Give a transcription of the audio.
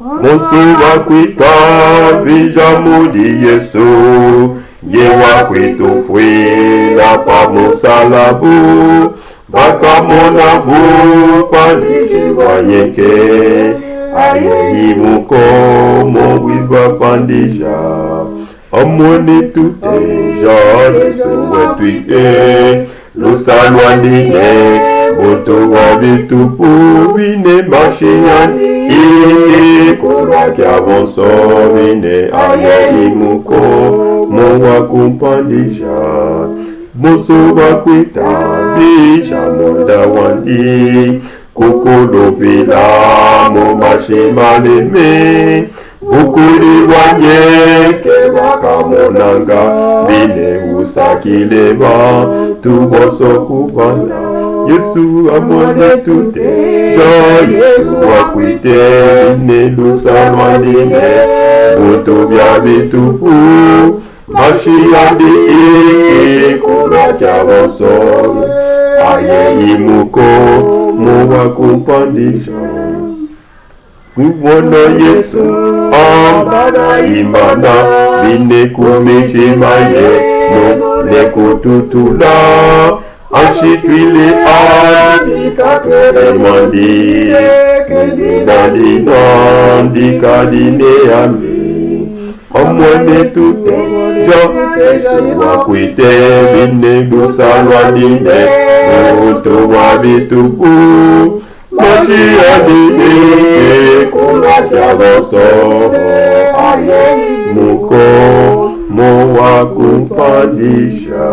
Monsu wakwita vijamudi Yesu, ye wakwitu fwila pa musalabu, baka monabu pandiji wanyeke, aye imuko mongwiba pandija, amoni tuteja Yesu wetwike, lusalwandine, boto wabitupu bine mashinyani, ike kura kya bonso bine aye imuko mowa kumpandija, boso wakwita bija monda wandi, kukulu bila mo mashimaleme, bukuli wanyeke wakamonanga, bine usakilema tuboso kubanda. Yesu amone tute, jo Yesu wakwite, ne lusalwandine, buto bya bitupu, mashiyandi ike kura kya boso, aye imuko muwa kumpandisha. Kubono Yesu ambana imana, bine kumichimaye, no nekututula, ashitwile adikatwele mandi, kedinadinandi kadine ami, amwane tute, jo Yesu wakwite, bine lusalwandine, muto wabitupu, mashiyandine, kura kya boso, aye muko mowa kumpandisha.